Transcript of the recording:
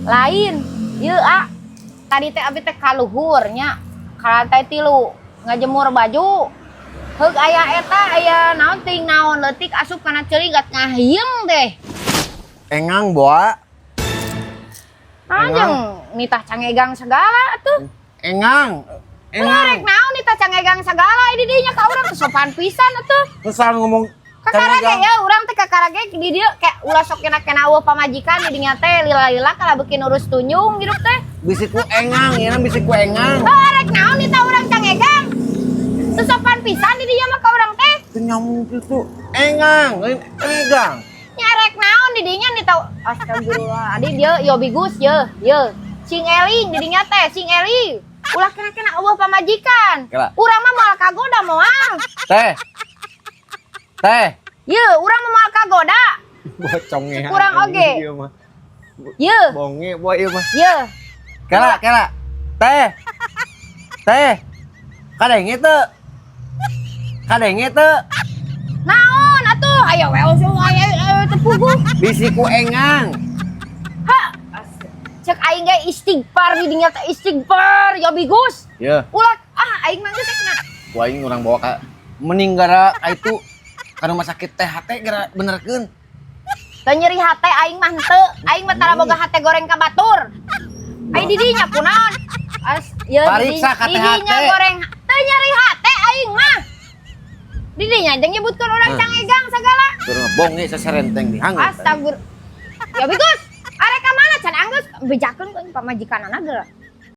Lain. Ieu tadi teh abi teh kaluhur nya. Ka lantai 3 ngajemur baju. Heug aya eta aya naon ting naon leutik asup kana ceuligat ngahieum teh. Engang boa. Anjing nitah cangegang segala atuh. Engang. Rek naon nitah cangegang segala di dinya ka urang teh sopan pisan atuh. Pesan ngomong Kakarage ya urang teh kakarage di dieu kayak ulah sok kena eueuh pamajikan di dinya teh lila-lila kala beuki nurus tunjung hirup teh. Bisiku engang, ieu bisi ku engang. Rek naon nitah urang cangegang. Teu sopan pisan di dinya mah ka urang teh. Teu nyamuk itu. Engang, lain engang. Nyarek naon di dinya nitah astagfirullah. Adi dieu yo bigus ye. Cing eling di dinya teh, cing eling. Ulah kena eueuh pamajikan. Urang mah moal kagoda moal. Teh. Ye, urang mah moal kagoda. Bocongnya. Kurang oge. Ye. Bonge boy ieu mah. Ye. Kela. Teh. Kadenge teu? Naon atuh? Ayo we usung aya teu puguh. Bisi ku engang. Ha. Cek aing ge istighfar di dinya teh istighfar ya bigus. Ye. Ulah aing mah geus cenah. Ku aing urang bawa ka mending gara itu ka rumah sakit THT gara benerkeun. Teu nyeri hate aing mah henteu. Aing mah tara boga hate goreng ka batur. Ai di dinya kunaon? Ye Pariksa ka di dinya THT. goreng. Teu nyeri hate aing mah. Di dinya jeung nyebutkeun urang cangegang sagala. Keur bonge saserenteng dihanggeut. Astagfir. Ya bigus. Arek ka mana can anggeus bejakeun pamajikanana geura.